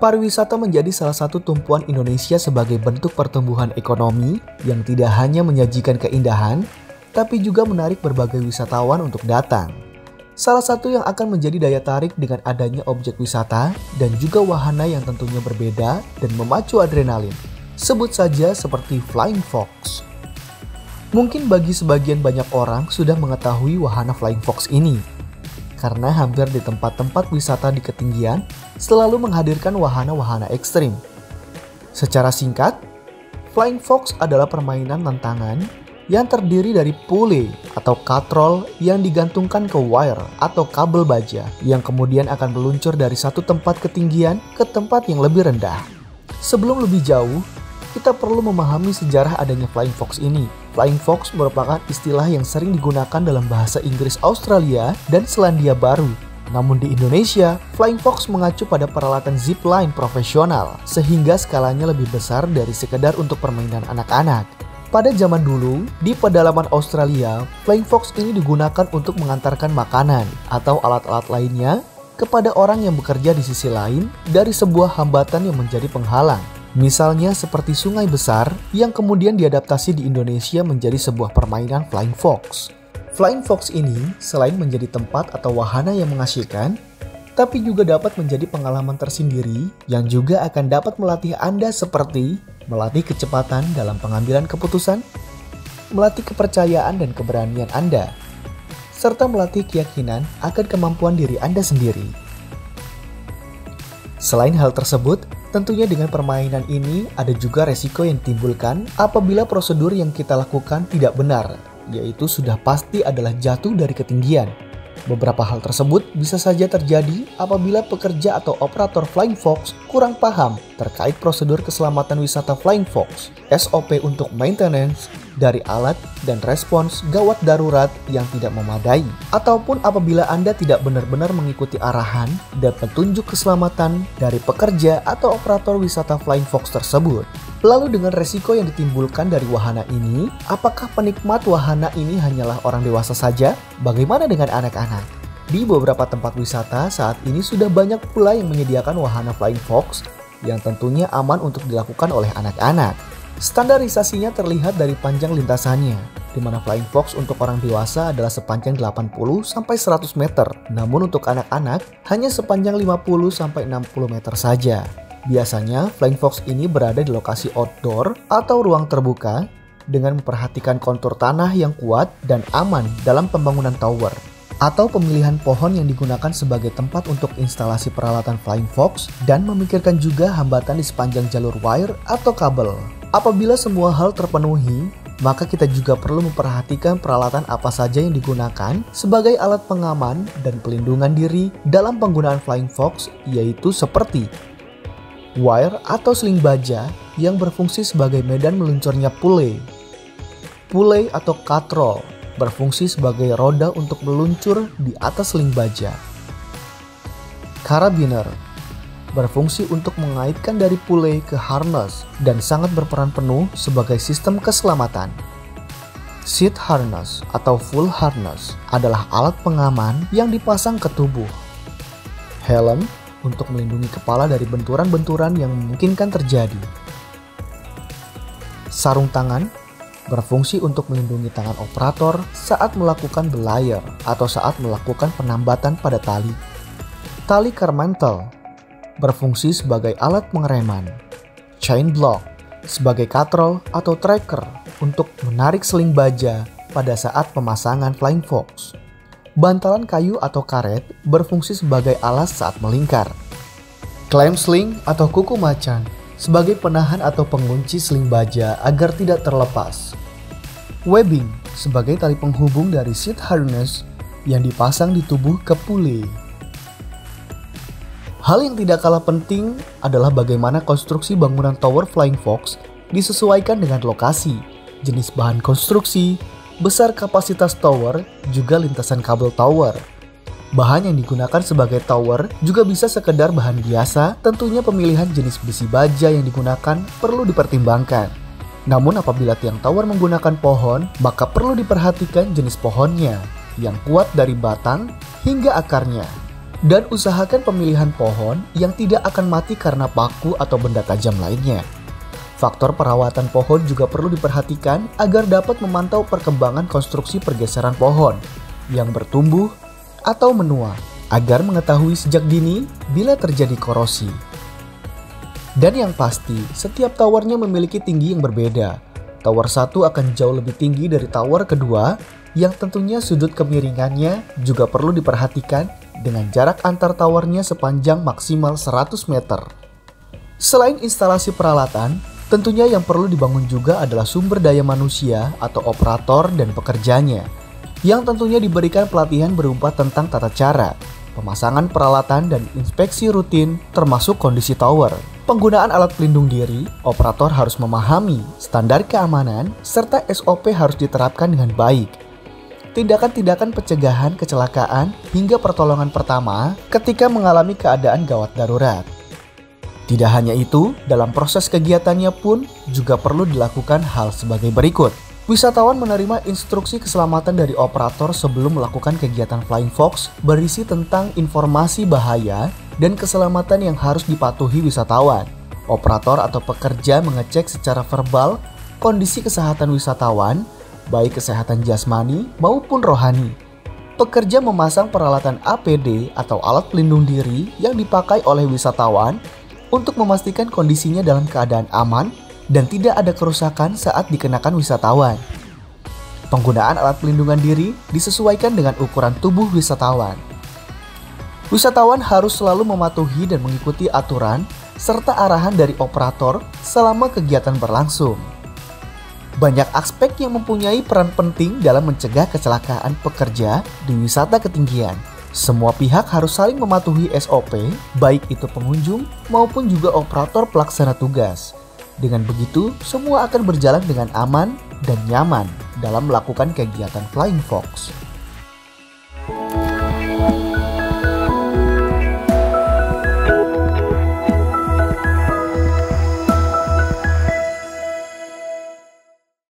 Pariwisata menjadi salah satu tumpuan Indonesia sebagai bentuk pertumbuhan ekonomi yang tidak hanya menyajikan keindahan, tapi juga menarik berbagai wisatawan untuk datang. Salah satu yang akan menjadi daya tarik dengan adanya objek wisata dan juga wahana yang tentunya berbeda dan memacu adrenalin. Sebut saja seperti Flying Fox. Mungkin bagi sebagian banyak orang sudah mengetahui wahana Flying Fox ini, karena hampir di tempat-tempat wisata di ketinggian selalu menghadirkan wahana-wahana ekstrim. Secara singkat, Flying Fox adalah permainan tantangan yang terdiri dari pulley atau katrol yang digantungkan ke wire atau kabel baja yang kemudian akan meluncur dari satu tempat ketinggian ke tempat yang lebih rendah. Sebelum lebih jauh, kita perlu memahami sejarah adanya Flying Fox ini. Flying Fox merupakan istilah yang sering digunakan dalam bahasa Inggris Australia dan Selandia Baru. Namun di Indonesia, Flying Fox mengacu pada peralatan zip line profesional, sehingga skalanya lebih besar dari sekedar untuk permainan anak-anak. Pada zaman dulu, di pedalaman Australia, Flying Fox ini digunakan untuk mengantarkan makanan atau alat-alat lainnya kepada orang yang bekerja di sisi lain dari sebuah hambatan yang menjadi penghalang. Misalnya seperti sungai besar yang kemudian diadaptasi di Indonesia menjadi sebuah permainan Flying Fox. Flying Fox ini selain menjadi tempat atau wahana yang mengasyikkan, tapi juga dapat menjadi pengalaman tersendiri yang juga akan dapat melatih Anda seperti melatih kecepatan dalam pengambilan keputusan, melatih kepercayaan dan keberanian Anda, serta melatih keyakinan akan kemampuan diri Anda sendiri. Selain hal tersebut, tentunya dengan permainan ini ada juga resiko yang ditimbulkan apabila prosedur yang kita lakukan tidak benar, yaitu sudah pasti adalah jatuh dari ketinggian. Beberapa hal tersebut bisa saja terjadi apabila pekerja atau operator Flying Fox kurang paham terkait prosedur keselamatan wisata Flying Fox, SOP untuk maintenance dari alat dan respons gawat darurat yang tidak memadai, ataupun apabila Anda tidak benar-benar mengikuti arahan dan petunjuk keselamatan dari pekerja atau operator wisata Flying Fox tersebut. Lalu dengan resiko yang ditimbulkan dari wahana ini, apakah penikmat wahana ini hanyalah orang dewasa saja? Bagaimana dengan anak-anak? Di beberapa tempat wisata saat ini sudah banyak pula yang menyediakan wahana Flying Fox yang tentunya aman untuk dilakukan oleh anak-anak. Standarisasinya terlihat dari panjang lintasannya, di mana Flying Fox untuk orang dewasa adalah sepanjang 80-100 meter, namun untuk anak-anak hanya sepanjang 50-60 meter saja. Biasanya, Flying Fox ini berada di lokasi outdoor atau ruang terbuka dengan memperhatikan kontur tanah yang kuat dan aman dalam pembangunan tower, atau pemilihan pohon yang digunakan sebagai tempat untuk instalasi peralatan Flying Fox dan memikirkan juga hambatan di sepanjang jalur wire atau kabel. Apabila semua hal terpenuhi, maka kita juga perlu memperhatikan peralatan apa saja yang digunakan sebagai alat pengaman dan pelindungan diri dalam penggunaan Flying Fox, yaitu seperti wire atau seling baja yang berfungsi sebagai medan meluncurnya pulley. Pulley atau katrol berfungsi sebagai roda untuk meluncur di atas seling baja. Karabiner berfungsi untuk mengaitkan dari pulley ke harness dan sangat berperan penuh sebagai sistem keselamatan. Seat harness atau full harness adalah alat pengaman yang dipasang ke tubuh. Helm untuk melindungi kepala dari benturan-benturan yang memungkinkan terjadi. Sarung tangan berfungsi untuk melindungi tangan operator saat melakukan belayar atau saat melakukan penambatan pada tali. Tali Carmantel berfungsi sebagai alat pengereman. Chain block sebagai katrol atau tracker untuk menarik seling baja pada saat pemasangan Flying Fox. Bantalan kayu atau karet berfungsi sebagai alas saat melingkar. Clamp sling atau kuku macan sebagai penahan atau pengunci seling baja agar tidak terlepas. Webbing sebagai tali penghubung dari seat harness yang dipasang di tubuh ke pulley. Hal yang tidak kalah penting adalah bagaimana konstruksi bangunan tower Flying Fox disesuaikan dengan lokasi, jenis bahan konstruksi, besar kapasitas tower, juga lintasan kabel tower. Bahan yang digunakan sebagai tower juga bisa sekedar bahan biasa, tentunya pemilihan jenis besi baja yang digunakan perlu dipertimbangkan. Namun apabila tiang tower menggunakan pohon, maka perlu diperhatikan jenis pohonnya, yang kuat dari batang hingga akarnya. Dan usahakan pemilihan pohon yang tidak akan mati karena paku atau benda tajam lainnya. Faktor perawatan pohon juga perlu diperhatikan agar dapat memantau perkembangan konstruksi pergeseran pohon yang bertumbuh atau menua, agar mengetahui sejak dini bila terjadi korosi. Dan yang pasti, setiap towernya memiliki tinggi yang berbeda. Tower 1 akan jauh lebih tinggi dari tower kedua, yang tentunya sudut kemiringannya juga perlu diperhatikan dengan jarak antar towernya sepanjang maksimal 100 meter. Selain instalasi peralatan, tentunya yang perlu dibangun juga adalah sumber daya manusia atau operator dan pekerjanya, yang tentunya diberikan pelatihan berupa tentang tata cara, pemasangan peralatan dan inspeksi rutin termasuk kondisi tower. Penggunaan alat pelindung diri, operator harus memahami standar keamanan serta SOP harus diterapkan dengan baik. Tindakan-tindakan pencegahan kecelakaan hingga pertolongan pertama ketika mengalami keadaan gawat darurat. Tidak hanya itu, dalam proses kegiatannya pun juga perlu dilakukan hal sebagai berikut. Wisatawan menerima instruksi keselamatan dari operator sebelum melakukan kegiatan Flying Fox berisi tentang informasi bahaya dan keselamatan yang harus dipatuhi wisatawan. Operator atau pekerja mengecek secara verbal kondisi kesehatan wisatawan, baik kesehatan jasmani maupun rohani. Pekerja memasang peralatan APD atau alat pelindung diri yang dipakai oleh wisatawan untuk memastikan kondisinya dalam keadaan aman dan tidak ada kerusakan saat dikenakan wisatawan. Penggunaan alat pelindungan diri disesuaikan dengan ukuran tubuh wisatawan. Wisatawan harus selalu mematuhi dan mengikuti aturan serta arahan dari operator selama kegiatan berlangsung. Banyak aspek yang mempunyai peran penting dalam mencegah kecelakaan pekerja di wisata ketinggian. Semua pihak harus saling mematuhi SOP, baik itu pengunjung maupun juga operator pelaksana tugas. Dengan begitu, semua akan berjalan dengan aman dan nyaman dalam melakukan kegiatan Flying Fox.